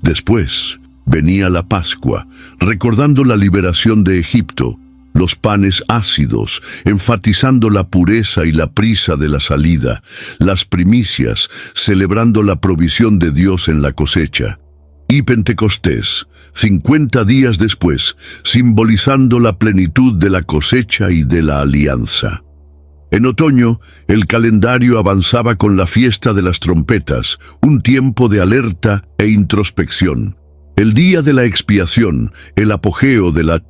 Después venía la Pascua, recordando la liberación de Egipto, los panes ácidos, enfatizando la pureza y la prisa de la salida, las primicias, celebrando la provisión de Dios en la cosecha, y Pentecostés, 50 días después, simbolizando la plenitud de la cosecha y de la alianza. En otoño, el calendario avanzaba con la fiesta de las trompetas, un tiempo de alerta e introspección. El día de la expiación, el apogeo de la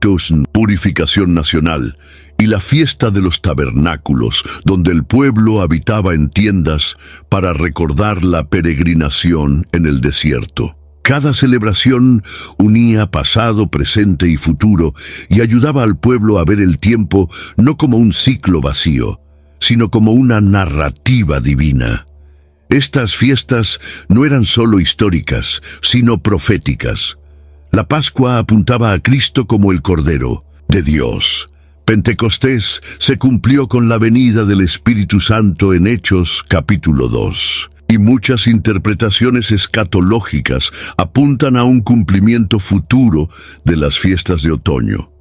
purificación nacional, y la fiesta de los tabernáculos, donde el pueblo habitaba en tiendas para recordar la peregrinación en el desierto. Cada celebración unía pasado, presente y futuro y ayudaba al pueblo a ver el tiempo no como un ciclo vacío, sino como una narrativa divina. Estas fiestas no eran solo históricas, sino proféticas. La Pascua apuntaba a Cristo como el Cordero de Dios. Pentecostés se cumplió con la venida del Espíritu Santo en Hechos capítulo 2. Y muchas interpretaciones escatológicas apuntan a un cumplimiento futuro de las fiestas de otoño.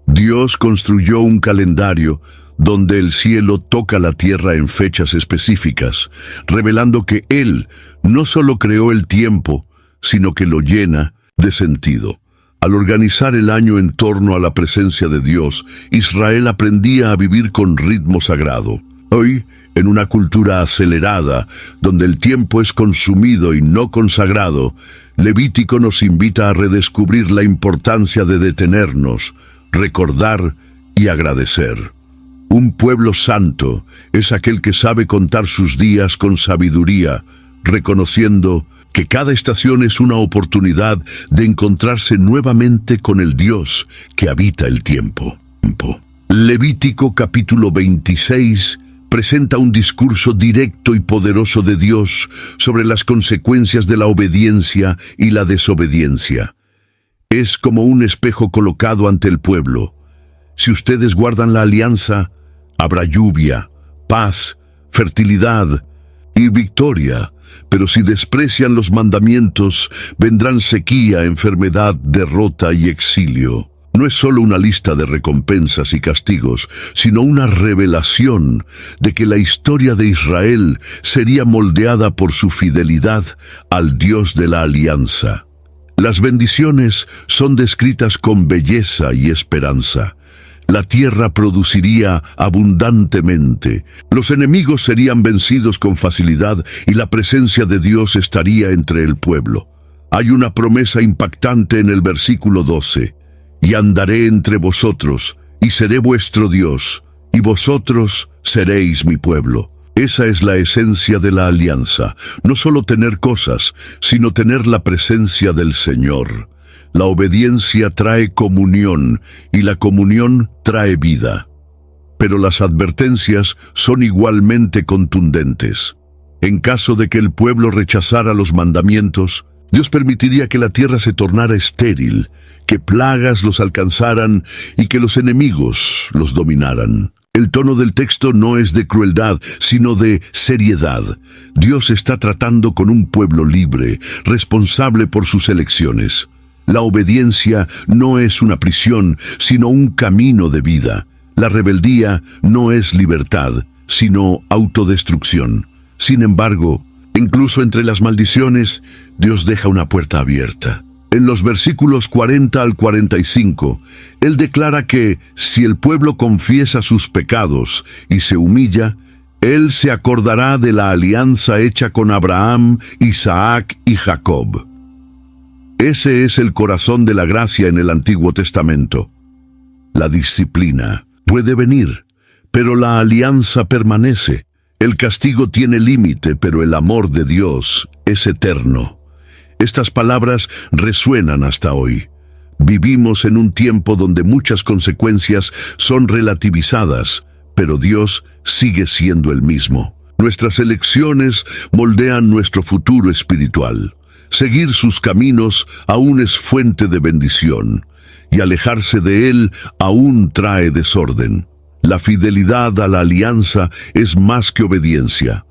Dios construyó un calendario donde el cielo toca la tierra en fechas específicas, revelando que Él no solo creó el tiempo, sino que lo llena de sentido. Al organizar el año en torno a la presencia de Dios, Israel aprendía a vivir con ritmo sagrado. Hoy, en una cultura acelerada, donde el tiempo es consumido y no consagrado, Levítico nos invita a redescubrir la importancia de detenernos, recordar y agradecer. Un pueblo santo es aquel que sabe contar sus días con sabiduría, reconociendo que cada estación es una oportunidad de encontrarse nuevamente con el Dios que habita el tiempo. Levítico capítulo 26 presenta un discurso directo y poderoso de Dios sobre las consecuencias de la obediencia y la desobediencia. Es como un espejo colocado ante el pueblo. Si ustedes guardan la alianza, habrá lluvia, paz, fertilidad y victoria. Pero si desprecian los mandamientos, vendrán sequía, enfermedad, derrota y exilio. No es solo una lista de recompensas y castigos, sino una revelación de que la historia de Israel sería moldeada por su fidelidad al Dios de la alianza. Las bendiciones son descritas con belleza y esperanza. La tierra produciría abundantemente, los enemigos serían vencidos con facilidad y la presencia de Dios estaría entre el pueblo. Hay una promesa impactante en el versículo 12. Y andaré entre vosotros, y seré vuestro Dios, y vosotros seréis mi pueblo. Esa es la esencia de la alianza, no solo tener cosas, sino tener la presencia del Señor. La obediencia trae comunión, y la comunión trae vida. pero las advertencias son igualmente contundentes. En caso de que el pueblo rechazara los mandamientos, Dios permitiría que la tierra se tornara estéril, que plagas los alcanzaran y que los enemigos los dominaran. El tono del texto no es de crueldad, sino de seriedad. Dios está tratando con un pueblo libre, responsable por sus elecciones. La obediencia no es una prisión, sino un camino de vida. La rebeldía no es libertad, sino autodestrucción. Sin embargo, incluso entre las maldiciones, Dios deja una puerta abierta. En los versículos 40 al 45, Él declara que si el pueblo confiesa sus pecados y se humilla, Él se acordará de la alianza hecha con Abraham, Isaac y Jacob. Ese es el corazón de la gracia en el Antiguo Testamento. La disciplina puede venir, pero la alianza permanece. El castigo tiene límite, pero el amor de Dios es eterno. Estas palabras resuenan hasta hoy. Vivimos en un tiempo donde muchas consecuencias son relativizadas, pero Dios sigue siendo el mismo. Nuestras elecciones moldean nuestro futuro espiritual. Seguir sus caminos aún es fuente de bendición, y alejarse de Él aún trae desorden. La fidelidad a la alianza es más que obediencia.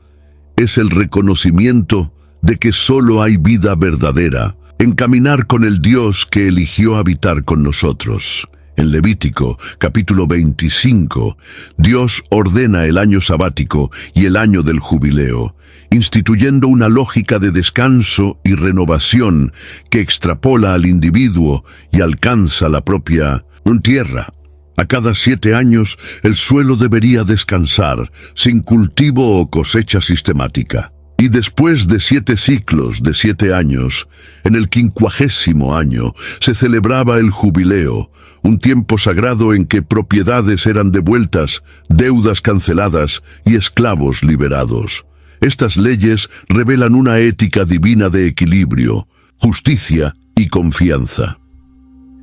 Es el reconocimiento de que solo hay vida verdadera en caminar con el Dios que eligió habitar con nosotros. En Levítico, capítulo 25, Dios ordena el año sabático y el año del jubileo, instituyendo una lógica de descanso y renovación que extrapola al individuo y alcanza la propia tierra. A cada 7 años, el suelo debería descansar, sin cultivo o cosecha sistemática. Y después de 7 ciclos de 7 años, en el 50º año, se celebraba el jubileo, un tiempo sagrado en que propiedades eran devueltas, deudas canceladas y esclavos liberados. Estas leyes revelan una ética divina de equilibrio, justicia y confianza.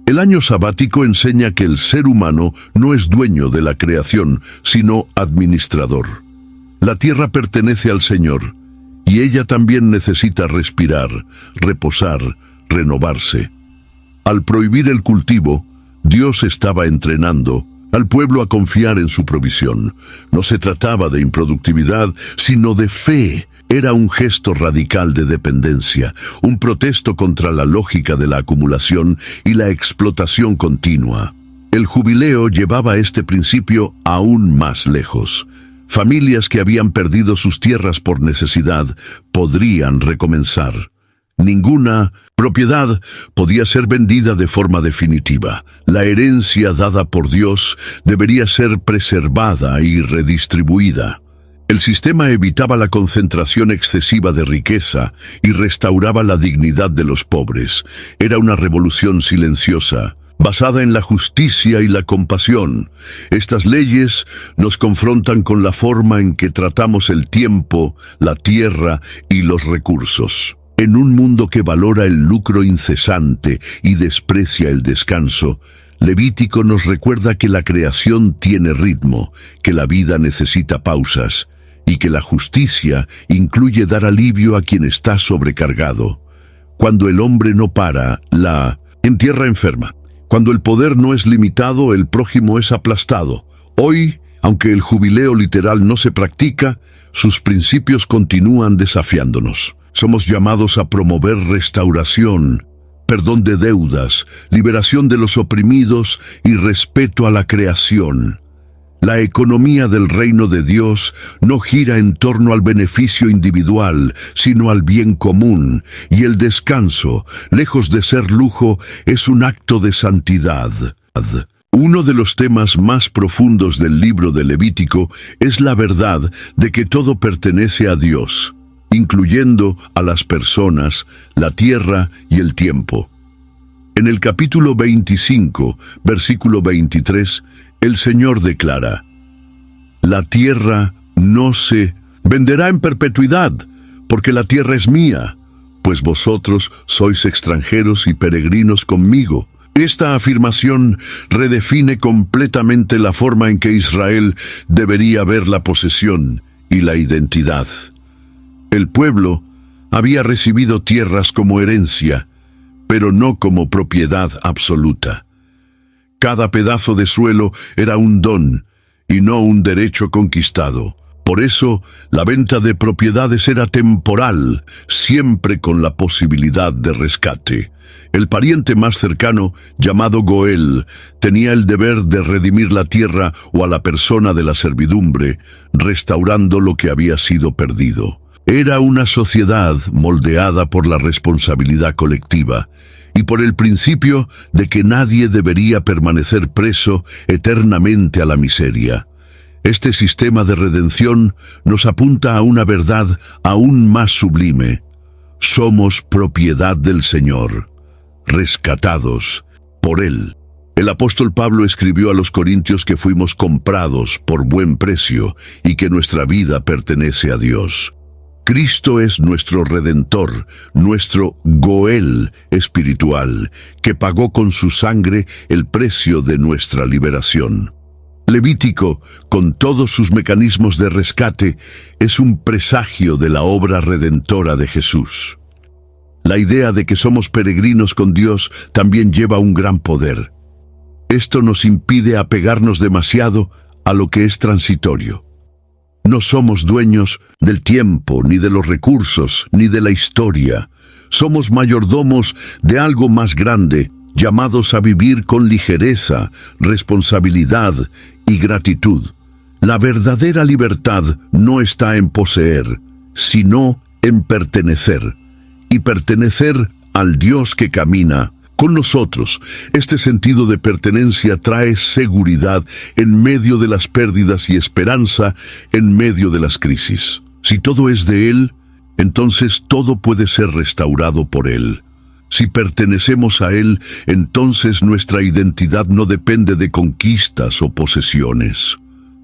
El año sabático enseña que el ser humano no es dueño de la creación, sino administrador. La tierra pertenece al Señor, y ella también necesita respirar, reposar, renovarse. Al prohibir el cultivo, Dios estaba entrenando al pueblo a confiar en su provisión. No se trataba de improductividad, sino de fe. Era un gesto radical de dependencia, un protesto contra la lógica de la acumulación y la explotación continua. El jubileo llevaba este principio aún más lejos. Familias que habían perdido sus tierras por necesidad podrían recomenzar. Ninguna propiedad podía ser vendida de forma definitiva. La herencia dada por Dios debería ser preservada y redistribuida. El sistema evitaba la concentración excesiva de riqueza y restauraba la dignidad de los pobres. Era una revolución silenciosa, basada en la justicia y la compasión. Estas leyes nos confrontan con la forma en que tratamos el tiempo, la tierra y los recursos. En un mundo que valora el lucro incesante y desprecia el descanso, Levítico nos recuerda que la creación tiene ritmo, que la vida necesita pausas y que la justicia incluye dar alivio a quien está sobrecargado. Cuando el hombre no para, la tierra enferma. Cuando el poder no es limitado, el prójimo es aplastado. Hoy, aunque el jubileo literal no se practica, sus principios continúan desafiándonos. Somos llamados a promover restauración, perdón de deudas, liberación de los oprimidos y respeto a la creación. La economía del reino de Dios no gira en torno al beneficio individual, sino al bien común, y el descanso, lejos de ser lujo, es un acto de santidad. Uno de los temas más profundos del libro de Levítico es la verdad de que todo pertenece a Dios, incluyendo a las personas, la tierra y el tiempo. En el capítulo 25, versículo 23, el Señor declara: «La tierra no se venderá en perpetuidad, porque la tierra es mía, pues vosotros sois extranjeros y peregrinos conmigo. Esta afirmación redefine completamente la forma en que Israel debería ver la posesión y la identidad. El pueblo había recibido tierras como herencia, pero no como propiedad absoluta. Cada pedazo de suelo era un don y no un derecho conquistado. Por eso, la venta de propiedades era temporal, siempre con la posibilidad de rescate. El pariente más cercano, llamado Goel, tenía el deber de redimir la tierra o a la persona de la servidumbre, restaurando lo que había sido perdido. Era una sociedad moldeada por la responsabilidad colectiva y por el principio de que nadie debería permanecer preso eternamente a la miseria. Este sistema de redención nos apunta a una verdad aún más sublime. Somos propiedad del Señor, rescatados por Él. El apóstol Pablo escribió a los corintios que fuimos comprados por buen precio y que nuestra vida pertenece a Dios. Cristo es nuestro Redentor, nuestro Goel espiritual, que pagó con su sangre el precio de nuestra liberación. Levítico, con todos sus mecanismos de rescate, es un presagio de la obra redentora de Jesús. La idea de que somos peregrinos con Dios también lleva un gran poder. Esto nos impide apegarnos demasiado a lo que es transitorio. No somos dueños del tiempo, ni de los recursos, ni de la historia. Somos mayordomos de algo más grande, llamados a vivir con ligereza, responsabilidad y gratitud. La verdadera libertad no está en poseer, sino en pertenecer, y pertenecer al Dios que camina con nosotros. Este sentido de pertenencia trae seguridad en medio de las pérdidas y esperanza en medio de las crisis. Si todo es de Él, entonces todo puede ser restaurado por Él. Si pertenecemos a Él, entonces nuestra identidad no depende de conquistas o posesiones.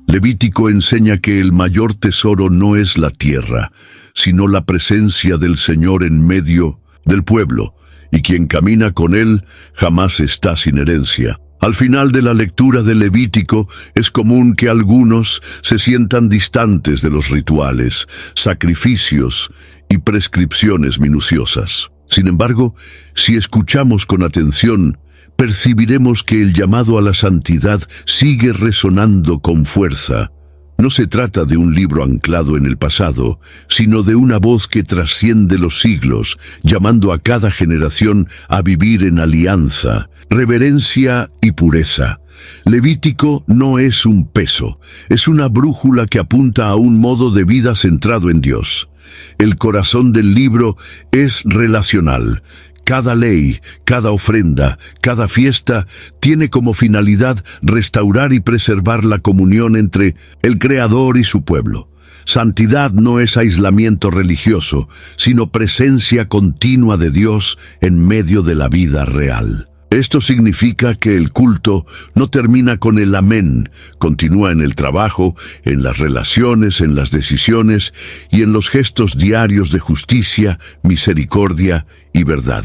Levítico enseña que el mayor tesoro no es la tierra, sino la presencia del Señor en medio del pueblo, y quien camina con Él jamás está sin herencia. Al final de la lectura de Levítico, es común que algunos se sientan distantes de los rituales, sacrificios y prescripciones minuciosas. Sin embargo, si escuchamos con atención, percibiremos que el llamado a la santidad sigue resonando con fuerza. No se trata de un libro anclado en el pasado, sino de una voz que trasciende los siglos, llamando a cada generación a vivir en alianza, reverencia y pureza. Levítico no es un peso, es una brújula que apunta a un modo de vida centrado en Dios. El corazón del libro es relacional. Cada ley, cada ofrenda, cada fiesta tiene como finalidad restaurar y preservar la comunión entre el Creador y su pueblo. Santidad no es aislamiento religioso, sino presencia continua de Dios en medio de la vida real. Esto significa que el culto no termina con el amén, continúa en el trabajo, en las relaciones, en las decisiones y en los gestos diarios de justicia, misericordia y verdad.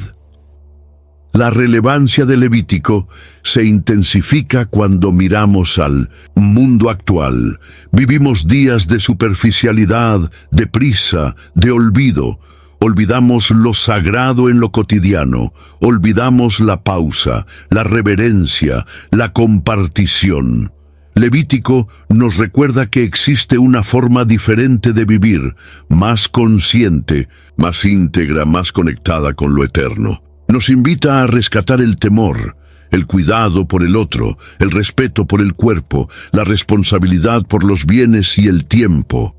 La relevancia de Levítico se intensifica cuando miramos al mundo actual. Vivimos días de superficialidad, de prisa, de olvido. Olvidamos lo sagrado en lo cotidiano, olvidamos la pausa, la reverencia, la compartición. Levítico nos recuerda que existe una forma diferente de vivir, más consciente, más íntegra, más conectada con lo eterno. Nos invita a rescatar el temor, el cuidado por el otro, el respeto por el cuerpo, la responsabilidad por los bienes y el tiempo.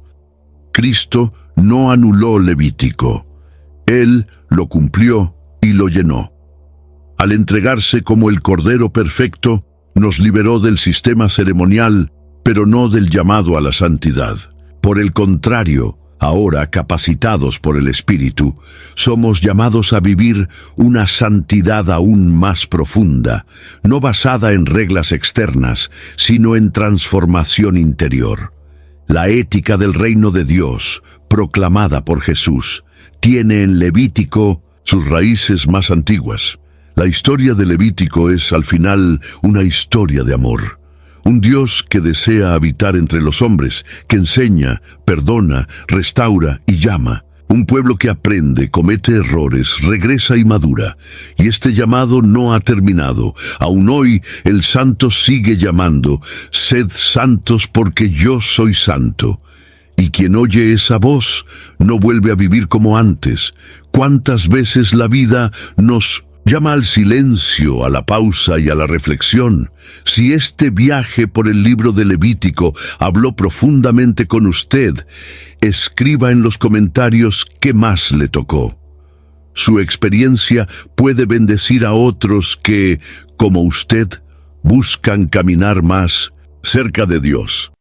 Cristo no anuló Levítico. Él lo cumplió y lo llenó. Al entregarse como el Cordero perfecto, nos liberó del sistema ceremonial, pero no del llamado a la santidad. Por el contrario, ahora capacitados por el Espíritu, somos llamados a vivir una santidad aún más profunda, no basada en reglas externas, sino en transformación interior. La ética del reino de Dios, proclamada por Jesús, tiene en Levítico sus raíces más antiguas. La historia de Levítico es, al final, una historia de amor. Un Dios que desea habitar entre los hombres, que enseña, perdona, restaura y llama. Un pueblo que aprende, comete errores, regresa y madura. Y este llamado no ha terminado. Aún hoy el santo sigue llamando: sed santos porque yo soy santo. Y quien oye esa voz no vuelve a vivir como antes. ¿Cuántas veces la vida nos llama al silencio, a la pausa y a la reflexión? Si este viaje por el libro de Levítico habló profundamente con usted, escriba en los comentarios qué más le tocó. Su experiencia puede bendecir a otros que, como usted, buscan caminar más cerca de Dios.